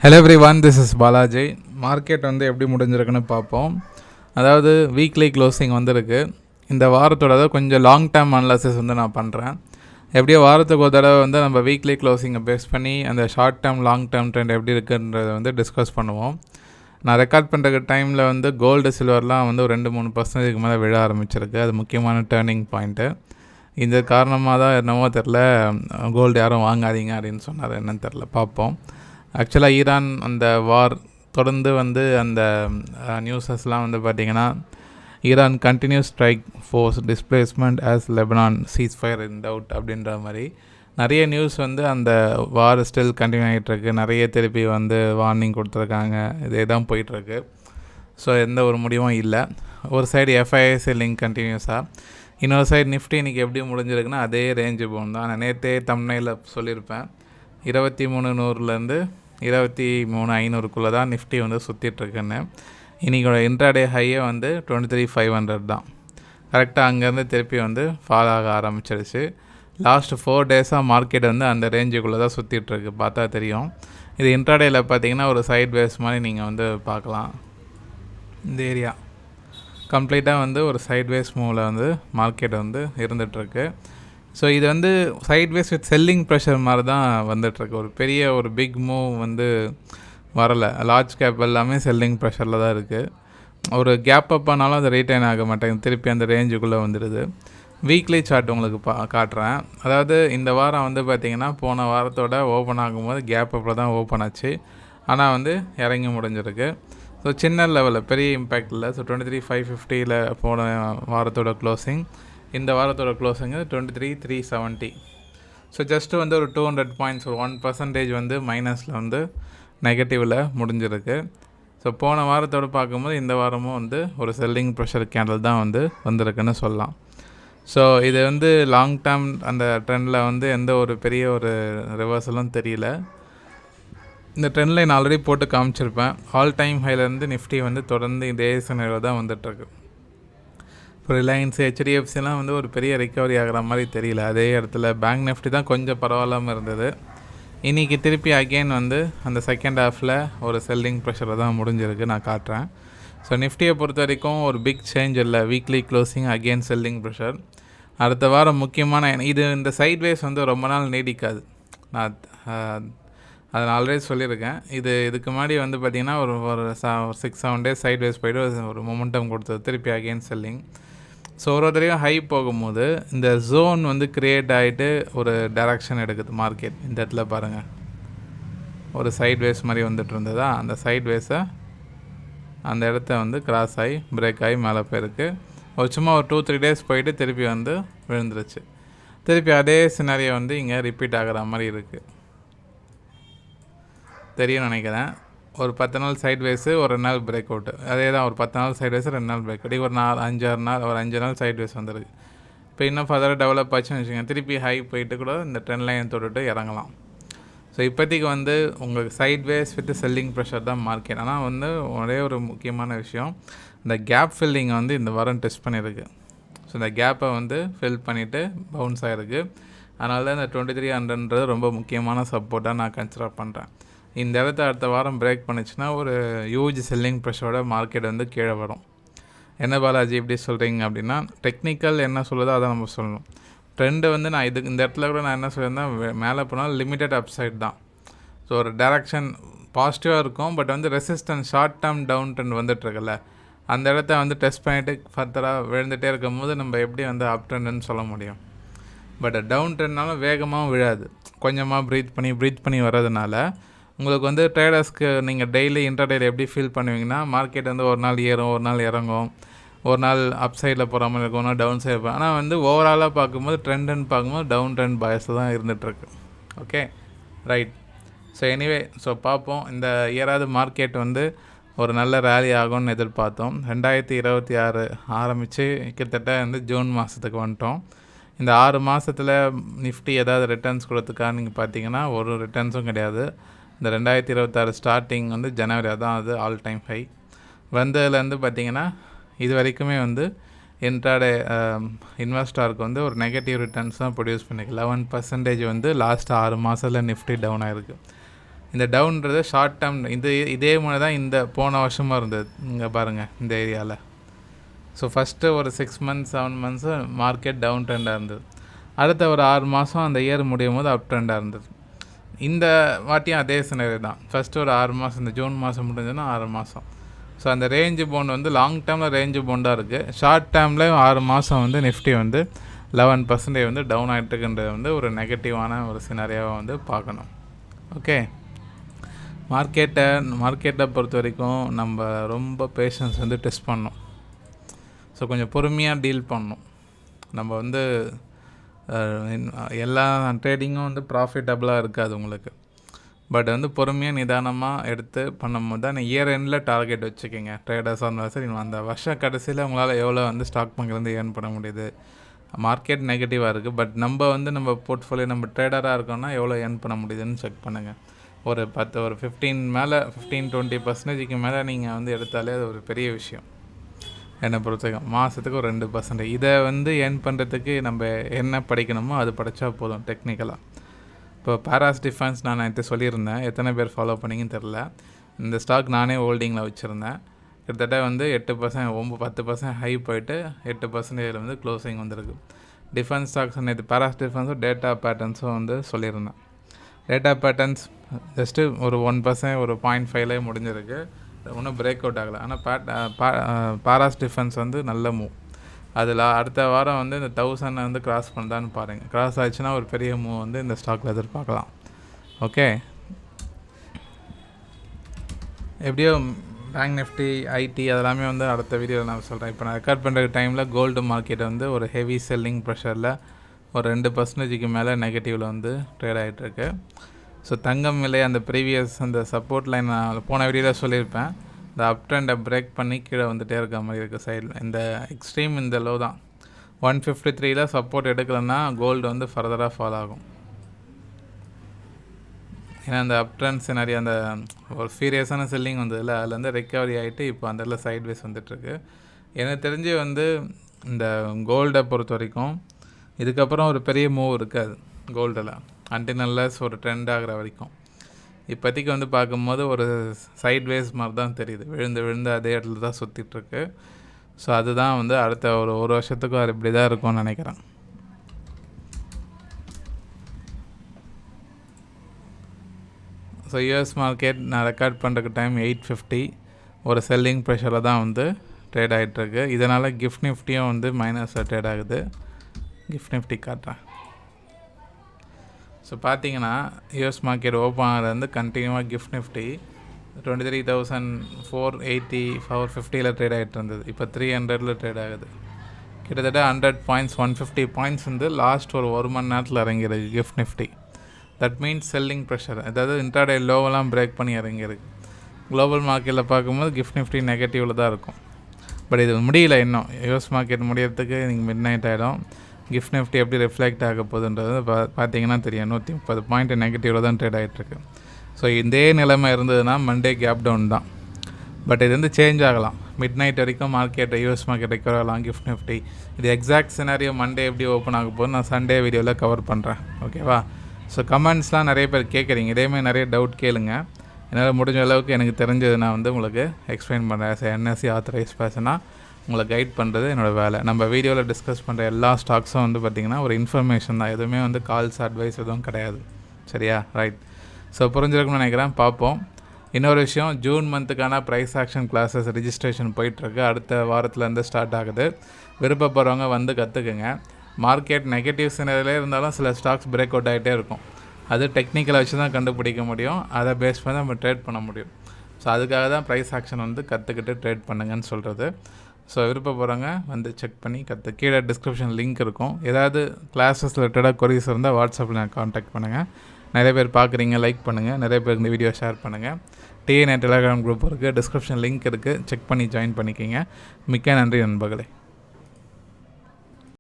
Hello everyone, this is Balaji. Market வந்து எப்படி முடிஞ்சிருக்குன்னு பார்ப்போம். அதாவது வீக்லி க்ளோசிங் வந்துருக்கு. இந்த வாரத்தோட கொஞ்சம் லாங் டேர்ம் அனலைசிஸ் வந்து நான் பண்ணுறேன். எப்படியோ வாரத்துக்கு ஒரு தடவை வந்து நம்ம வீக்லி க்ளோசிங்கை பேஸ் பண்ணி அந்த short term long term trend எப்படி இருக்குன்றதை வந்து டிஸ்கஸ் பண்ணுவோம். நான் ரெக்கார்ட் பண்ணுற டைமில் வந்து கோல்டு சில்வர்லாம் வந்து ஒரு 2-3% மேலே விழ ஆரம்பிச்சிருக்கு. அது முக்கியமான டேர்னிங் பாயிண்ட்டு. இந்த காரணமாக தான் என்னவோ தெரில, கோல்டு யாரும் வாங்காதீங்க அப்படின்னு சொன்னார். என்னன்னு தெரில, பார்ப்போம். ஆக்சுவலாக ஈரான் அந்த வார் தொடர்ந்து வந்து அந்த நியூஸஸ்லாம் வந்து பார்த்திங்கன்னா, Iran continues strike force displacement as Lebanon ceasefire in doubt அப்படின்ற மாதிரி நிறைய நியூஸ் வந்து அந்த வார் ஸ்டில் கண்டினியூ ஆகிட்டுருக்கு. நிறைய திருப்பி வந்து வார்னிங் கொடுத்துருக்காங்க. இதே தான் போயிட்டுருக்கு. ஸோ எந்த ஒரு முடிவும் இல்லை. ஒரு சைடு எஃப்ஐஎஸ் லிங்க் கண்டினியூஸாக, இன்னொரு சைடு நிஃப்டி இன்றைக்கி எப்படி முடிஞ்சிருக்குன்னா அதே ரேஞ்சு போகும் தான். நான் நேற்றே தம்ப்நெயில்ல சொல்லியிருப்பேன். 23,100லேருந்து 23,500க்குள்ளே தான் நிஃப்டி வந்து சுற்றிட்டுருக்குன்னு. இன்றைக்கோட இன்ட்ராடே ஹையே வந்து 23,500 தான். கரெக்டாக அங்கேருந்து திருப்பி வந்து ஃபால் ஆக ஆரம்பிச்சிருச்சு. லாஸ்ட் 4 டேஸாக மார்க்கெட் வந்து அந்த ரேஞ்சுக்குள்ளே தான் சுற்றிட்டுருக்கு. பார்த்தா தெரியும். இது இன்ட்ராடேயில் பார்த்தீங்கன்னா ஒரு சைட் வேஸ் மாதிரி நீங்கள் வந்து பார்க்கலாம். இந்த ஏரியா கம்ப்ளீட்டாக வந்து ஒரு சைட் வேஸ் மூவில் வந்து மார்க்கெட் வந்து இருந்துகிட்ருக்கு. ஸோ இது வந்து சைட்வேஸ் வித் செல்லிங் ப்ரெஷர் மாதிரி தான் வந்துட்டுருக்கு. ஒரு பெரிய ஒரு பிக் மூவ் வந்து வரலை. லார்ஜ் கேப் எல்லாமே செல்லிங் ப்ரெஷரில் தான் இருக்குது. ஒரு கேப் அப் ஆனாலும் அது ரீட்டைன் ஆக மாட்டேங்குது. திருப்பி அந்த ரேஞ்சுக்குள்ளே வந்துடுது. வீக்லி சார்ட் உங்களுக்கு காட்டுறேன். அதாவது இந்த வாரம் வந்து பார்த்திங்கன்னா போன வாரத்தோட ஓப்பன் ஆகும்போது கேப் அப்பில் தான் ஓப்பன் ஆச்சு. ஆனால் வந்து இறங்கி முடிஞ்சிருக்கு. ஸோ சின்ன லெவலில் பெரிய இம்பேக்ட் இல்லை. ஸோ 23,550 போன வாரத்தோட க்ளோசிங். இந்த வாரத்தோட க்ளோசிங்கு 23,370. ஸோ ஜஸ்ட்டு வந்து ஒரு 200 பாயிண்ட்ஸ், ஒரு 1% வந்து மைனஸில் வந்து நெகட்டிவில் முடிஞ்சிருக்கு. ஸோ போன வாரத்தோடு பார்க்கும்போது இந்த வாரமும் வந்து ஒரு செல்லிங் ப்ரெஷர் கேண்டில் தான் வந்து வந்திருக்குன்னு சொல்லலாம். ஸோ இது வந்து லாங் டேர்ம் அந்த ட்ரெண்டில் வந்து எந்த ஒரு பெரிய ஒரு ரிவர்சலும் தெரியல. இந்த ட்ரெண்ட் லைன் ஆல்ரெடி போட்டு காமிச்சிருப்பேன். ஆல் டைம் ஹைலேருந்து நிஃப்டி வந்து தொடர்ந்து இதே சினரியோவில் தான் வந்துட்டுருக்கு. இப்போ ரிலையன்ஸ், ஹெச்டிஎஃப்சிலாம் வந்து ஒரு பெரிய ரிக்கவரி ஆகிற மாதிரி தெரியல. அதே இடத்துல பேங்க் நிஃப்டி தான் கொஞ்சம் பரவாயில்லாமல் இருந்தது. இன்றைக்கி திருப்பி அகெயின் வந்து அந்த செகண்ட் ஹாஃபில் ஒரு செல்லிங் ப்ரெஷரை தான் முடிஞ்சிருக்கு. நான் காட்டுறேன். ஸோ நிஃப்டியை பொறுத்த வரைக்கும் ஒரு பிக் சேஞ்ச் இல்லை. Weekly closing again selling pressure. அடுத்த வாரம் முக்கியமான இது இந்த சைட்வேஸ் வந்து ரொம்ப நாள் நீடிக்காது. நான் அதை நான் ஆல்ரெடி சொல்லியிருக்கேன். இதுக்கு முன்னாடி வந்து பார்த்திங்கன்னா ஒரு 6-7 டேஸ் சைட்வேஸ் போய்ட்டு ஒரு மொமெண்டம் கொடுத்தது. திருப்பி அகெயின் செல்லிங். ஸோ ஒரு தடவையும் ஹை போகும்போது இந்த ஜோன் வந்து க்ரியேட் ஆகிட்டு ஒரு டைரக்ஷன் எடுக்குது மார்க்கெட். இந்த இடத்துல பாருங்கள், ஒரு சைட்வேஸ் மாதிரி வந்துட்டு இருந்ததா, அந்த சைட்வேஸை அந்த இடத்த வந்து கிராஸ் ஆகி பிரேக் ஆகி மேலே போயிருக்கு. ஒரு சும்மா ஒரு 2-3 டேஸ் போயிட்டு திருப்பி வந்து விழுந்துருச்சு. திருப்பி அதே சினாரியோ வந்து இங்கே ரிப்பீட் ஆகிற மாதிரி இருக்குது. தெரியும் நினைக்கிறேன். ஒரு 10 நாள் சைட்வேஸு, ஒரு 2 நாள் பிரேக் அவுட்டு. அதே தான், ஒரு 10 நாள் சைட்வேஸு, 2 நாள் பிரேக் அவுட். ஒரு 4-5-6 நாள், ஒரு 5 நாள் சைட்வேஸ் வந்துருக்கு. இப்போ இன்னும் ஃபர்தராக டெவலப் ஆச்சுன்னு வச்சுக்கோங்க, திருப்பி ஹை போயிட்டு கூட இந்த ட்ரெண்ட் லைன் தொட்டுட்டு இறங்கலாம். ஸோ இப்போதைக்கு வந்து உங்களுக்கு சைட்வேஸ் வித் செல்லிங் ப்ரெஷர் தான் மார்க்கெட். ஆனால் வந்து ஒரே ஒரு முக்கியமான விஷயம், இந்த கேப் ஃபில்லிங்கை வந்து இந்த வாரம் டெஸ்ட் பண்ணியிருக்கு. ஸோ இந்த கேப்பை வந்து ஃபில் பண்ணிவிட்டு பவுன்ஸ் ஆகிருக்கு. அதனால தான் இந்த 2300 ரொம்ப முக்கியமான சப்போர்ட்டாக நான் கன்சிடர் பண்ணுறேன். இந்த இடத்த அடுத்த வாரம் பிரேக் பண்ணிச்சுன்னா ஒரு ஹியூஜ் செல்லிங் ப்ரெஷரோட மார்க்கெட் வந்து கீழே வரும். என்ன பாலாஜி இப்படி சொல்கிறீங்க அப்படின்னா, டெக்னிக்கல் என்ன சொல்லுதோ அதை நம்ம சொல்லணும். ட்ரெண்டு வந்து நான் இந்த இடத்துல கூட நான் என்ன சொல்லியிருந்தேன், மேலே போனால் லிமிட்டட் அப்சைட் தான். ஸோ ஒரு டைரக்ஷன் பாசிட்டிவாக இருக்கும். பட் வந்து resistance short term down trend வந்துட்டுருக்குல்ல, அந்த இடத்த வந்து டெஸ்ட் பண்ணிவிட்டு ஃபர்தராக விழுந்துகிட்டே இருக்கும் போது நம்ம எப்படி வந்து அப் ட்ரெண்டுன்னு சொல்ல முடியும். பட் டவுன் ட்ரெண்ட்னாலும் வேகமாக விழாது. கொஞ்சமாக ப்ரீத் பண்ணி வர்றதுனால உங்களுக்கு வந்து ட்ரேடர்ஸ்க்கு நீங்கள் டெய்லி இன்டர்டேயில் எப்படி ஃபீல் பண்ணுவீங்கன்னா, மார்க்கெட் வந்து ஒரு நாள் ஏறும், ஒரு நாள் இறங்கும், ஒரு நாள் அப் சைடில் போகிற மாதிரி இருக்கும், ஒரு நாள் டவுன் சைடு. ஆனால் வந்து ஓவராலாக பார்க்கும்போது ட்ரெண்டுன்னு பார்க்கும்போது டவுன் ட்ரெண்ட் பாய்ஸில் தான் இருந்துகிட்ருக்கு. Okay, right. So anyway, so பார்ப்போம். இந்த இயராவது மார்க்கெட் வந்து ஒரு நல்ல ரேலி ஆகும்னு எதிர்பார்த்தோம். 2026 ஆரம்பித்து கிட்டத்தட்ட வந்து ஜூன் மாதத்துக்கு வந்துட்டோம். இந்த 6 மாதத்தில் நிஃப்டி ஏதாவது ரிட்டர்ன்ஸ் கொடுத்துக்கான்னு நீங்கள் பார்த்தீங்கன்னா ஒரு ரிட்டர்ன்ஸும் கிடையாது. இந்த 2026 ஸ்டார்டிங் வந்து ஜனவரி தான் அது ஆல் டைம் ஹை வந்ததுலேருந்து பார்த்திங்கன்னா இது வரைக்குமே வந்து இன்ட்ராடே இன்வெஸ்டாருக்கு வந்து ஒரு நெகட்டிவ் ரிட்டர்ன்ஸ் தான் ப்ரொடியூஸ் பண்ணிருக்கு. 11% வந்து லாஸ்ட் 6 மாதத்தில் நிஃப்டி டவுன் ஆகிருக்கு. இந்த டவுன்றது ஷார்ட் டேர்ம். இதே மாதிரி தான் இந்த போன வருஷமாக இருந்தது. இங்கே பாருங்கள் இந்த ஏரியாவில். ஸோ ஃபஸ்ட்டு ஒரு 6 months 7 months மார்க்கெட் டவுன் ட்ரெண்டாக இருந்தது. அடுத்த ஒரு 6 மாதம் அந்த இயர் முடியும் போது அப் ட்ரெண்டாக இருந்தது. இந்த வாட்டியும் அதே சினரி தான். ஃபஸ்ட்டு ஒரு 6 மாதம், இந்த ஜூன் மாதம் முடிஞ்சதுன்னா 6 மாதம். ஸோ அந்த ரேஞ்சு பவுண்ட் வந்து லாங் டேர்மில் ரேஞ்சு பவுண்டாக இருக்குது. ஷார்ட் டேர்மில் 6 மாதம் வந்து நிஃப்டி வந்து 11% வந்து டவுன் ஆகிட்டுருக்குன்றது வந்து ஒரு நெகட்டிவான ஒரு சினாரியாவை வந்து பார்க்கணும். ஓகே, மார்க்கெட்டை பொறுத்த வரைக்கும் நம்ம ரொம்ப பேஷன்ஸ் வந்து டெஸ்ட் பண்ணணும். ஸோ கொஞ்சம் பொறுமையாக டீல் பண்ணணும். நம்ம வந்து எல்லா ட்ரேடிங்கும் வந்து ப்ராஃபிட்டபுளாக இருக்காது உங்களுக்கு. பட் வந்து பொறுமையாக நிதானமாக எடுத்து பண்ணும்போது தான் இயர் எண்டில் டார்கெட் வச்சுக்கிங்க. ட்ரேடர்ஸாக இருந்தாலும் சரி, அந்த வருஷ கடைசியில் உங்களால் எவ்வளோ வந்து ஸ்டாக் மார்க்கெட்லேருந்து ஏர்ன் பண்ண முடியுது. மார்க்கெட் நெகட்டிவாக இருக்குது, பட் நம்ம போர்ட்ஃபோலியோ நம்ம ட்ரேடராக இருக்கோம்னா எவ்வளோ ஏர்ன் பண்ண முடியுதுன்னு செக் பண்ணுங்கள். ஒரு 15-20% மேலே நீங்கள் வந்து எடுத்தாலே அது ஒரு பெரிய விஷயம். என்னை பொறுத்தவரைக்கும் மாதத்துக்கு ஒரு 2%. இதை வந்து ஏர்ன் பண்ணுறதுக்கு நம்ம என்ன படிக்கணுமோ அது படித்தா போதும் டெக்னிக்கலாக. இப்போ பாராஸ் டிஃபென்ஸ் நான் நேற்று சொல்லியிருந்தேன், எத்தனை பேர் ஃபாலோ பண்ணிங்கன்னு தெரில. இந்த ஸ்டாக் நானே ஹோல்டிங்கில் வச்சுருந்தேன். கிட்டத்தட்ட வந்து 8%, 10% ஹை போயிட்டு 8% வந்து க்ளோசிங் வந்துருக்கு. டிஃபென்ஸ் ஸ்டாக்ஸ் நேற்று பாராஸ் டிஃபென்ஸும் டேட்டா பேட்டர்ன்ஸும் வந்து சொல்லியிருந்தேன். டேட்டா பேட்டர்ன்ஸ் ஜஸ்ட்டு ஒரு 1%, ஒரு 0.5 முடிஞ்சிருக்கு. ஒன்றும் பிரேக் அவுட் ஆகலை. ஆனால் பாராஸ் டிஃபென்ஸ் வந்து நல்ல மூவ். அதில் அடுத்த வாரம் வந்து இந்த 1000 வந்து கிராஸ் பண்ணுதான்னு பாருங்கள். கிராஸ் ஆச்சுன்னா ஒரு பெரிய மூவ் வந்து இந்த ஸ்டாக்கில் எதிர்பார்க்கலாம். ஓகே, எப்படியோ பேங்க் நிஃப்டி, ஐடி அதெல்லாமே வந்து அடுத்த வீடியோவில் நான் சொல்கிறேன். இப்போ நான் ரெக்கார்ட் பண்ணுற டைமில் கோல்டு மார்க்கெட் வந்து ஒரு ஹெவி செல்லிங் ப்ரெஷரில் ஒரு 2% மேலே நெகட்டிவில் வந்து ட்ரேட் ஆகிட்டுருக்கு. ஸோ தங்கம் விலை அந்த ப்ரீவியஸ் அந்த சப்போர்ட் லைன் நான் போன வீடியோவில் சொல்லியிருப்பேன். இந்த அப் ட்ரெண்டை பிரேக் பண்ணி கீழே வந்துகிட்டே இருக்க மாதிரி இருக்குது சைடில். இந்த எக்ஸ்ட்ரீம் இந்த லோ தான் 153ல் சப்போர்ட் எடுக்கலைன்னா கோல்டு வந்து ஃபர்தராக ஃபால் ஆகும். ஏன்னா அந்த அப் ட்ரெண்ட் சினாரி அந்த ஒரு சீரியஸான செல்லிங் வந்ததில்ல, அதில் வந்து ரெக்கவரி ஆகிட்டு இப்போ அந்த இடத்துல சைட்வேஸ் வந்துட்டுருக்கு. எனக்கு தெரிஞ்சு வந்து இந்த கோல்டை பொறுத்த வரைக்கும் இதுக்கப்புறம் ஒரு பெரிய மூவ் இருக்காது கோல்டில், அன்டினல்லஸ் ஒரு ட்ரெண்ட் ஆகிற வரைக்கும். இப்போதைக்கு வந்து பார்க்கும்போது ஒரு சைட்வேஸ் மாதிரி தான் தெரியுது. விழுந்து அதே இடத்துல தான் சுற்றிட்டுருக்கு. ஸோ அதுதான் வந்து அடுத்த ஒரு வருஷத்துக்கும் அது இப்படி தான் இருக்கும்னு நினைக்கிறேன். ஸோ யூஎஸ் மார்க்கெட் நான் ரெக்கார்ட் பண்ணுறக்கு டைம் 850 ஒரு செல்லிங் ப்ரெஷரில் தான் வந்து ட்ரேட் ஆகிட்டுருக்கு. இதனால் கிஃப்ட் நிஃப்டியும் வந்து மைனஸில் ட்ரேட் ஆகுது. கிஃப்ட் நிஃப்டி காட்டுறேன். ஸோ பார்த்தீங்கன்னா யூஎஸ் மார்க்கெட் ஓப்பன் ஆகிறது வந்து கண்டினியூவாக கிஃப்ட் நிஃப்டி 23,480 450 ட்ரேட் ஆகிட்டு இருந்தது. இப்போ 300 ட்ரேட் ஆகுது. கிட்டத்தட்ட 100 பாயிண்ட்ஸ் 150 பாயிண்ட்ஸ் வந்து லாஸ்ட் ஒரு மணி நேரத்தில் இறங்கிருக்கு GIFT Nifty. That means selling pressure, அதாவது இன்ட்ராடே லோவெல்லாம் பிரேக் பண்ணி இறங்கிருக்கு. குளோபல் மார்க்கெட்டில் பார்க்கும்போது கிஃப்ட் நிஃப்டி நெகட்டிவில் தான் இருக்கும். பட் இது முடியல இன்னும். யூஎஸ் மார்க்கெட் முடியறதுக்கு நீங்கள் மிட் நைட் ஆகிடும். கிஃப்ட் நிஃப்டி எப்படி ரிஃப்ளெக்ட் ஆக போகுதுன்றது பார்த்தீங்கன்னா தெரியும். 130 பாயிண்ட் நெகட்டிவில் தான் ட்ரேட் ஆகிட்டுருக்கு. ஸோ இதே நிலைமை இருந்ததுன்னா மண்டே கேப் டவுன் தான். பட் இது வந்து சேஞ்ச் ஆகலாம். மிட் நைட் வரைக்கும் மார்க்கெட் யூஎஸ் மார்க்கெட் ரெக்கவர் ஆகலாம் கிஃப்ட் நிஃப்டி. இது எக்ஸாக்ட் சினாரியோ மண்டே எப்படி ஓப்பன் ஆக போகுது நான் சண்டே வீடியோவில் கவர் பண்ணுறேன். ஓகேவா? ஸோ கமெண்ட்ஸ்லாம் நிறைய பேர் கேட்குறீங்க, இதேமாதிரி நிறைய டவுட் கேளுங்க. என்னால் முடிஞ்ச அளவுக்கு எனக்கு தெரிஞ்சது நான் வந்து உங்களுக்கு எக்ஸ்பிளைன் பண்ணுறேன். என்எஸ்சி ஆத்தரைஸ் பர்சனாக உங்களை கைட் பண்ணுறது என்னோடய வேலை. நம்ம வீடியோவில் டிஸ்கஸ் பண்ணுற எல்லா ஸ்டாக்ஸும் வந்து பார்த்திங்கன்னா ஒரு இன்ஃபர்மேஷன் தான், எதுவுமே வந்து கால்ஸ் அட்வைஸ் எதுவும் கிடையாது. சரியா? ரைட். ஸோ புரிஞ்சிருக்குன்னு நினைக்கிறேன். பார்ப்போம். இன்னொரு விஷயம், ஜூன் மந்த்துக்கான ப்ரைஸ் ஆக்ஷன் கிளாஸஸ் ரிஜிஸ்ட்ரேஷன் போயிட்டுருக்கு. அடுத்த வாரத்துலேருந்து ஸ்டார்ட் ஆகுது. விருப்பப்படுறவங்க வந்து கற்றுக்குங்க. மார்க்கெட் நெகட்டிவ் சினரியிலே இருந்தாலும் சில ஸ்டாக்ஸ் பிரேக் அவுட் ஆகிட்டே இருக்கும். அது டெக்னிக்கலை வச்சு தான் கண்டுபிடிக்க முடியும். அதை பேஸ் பண்ணி நம்ம ட்ரேட் பண்ண முடியும். ஸோ அதுக்காக தான் ப்ரைஸ் ஆக்ஷன் வந்து கற்றுக்கிட்டு ட்ரேட் பண்ணுங்கன்னு சொல்கிறது. ஸோ விருப்பப்படுறவங்க வந்து செக் பண்ணி கீழே டிஸ்கிரிப்ஷன் லிங்க் இருக்கும். ஏதாவது கிளாஸஸ் ரிலேட்டடாக கொரிஸ் இருந்தால் வாட்ஸ்அப்பில் நான் காண்டாக்ட் பண்ணுங்கள். நிறைய பேர் பார்க்குறீங்க, லைக் பண்ணுங்கள். நிறைய பேர் இந்த வீடியோ ஷேர் பண்ணுங்கள். டிஎன்ஏ டெலிகிராம் குரூப் இருக்குது, டிஸ்கிரிப்ஷன் லிங்க் இருக்குது, செக் பண்ணி ஜாயின் பண்ணிக்கிங்க. மிக்க நன்றி நண்பர்களே.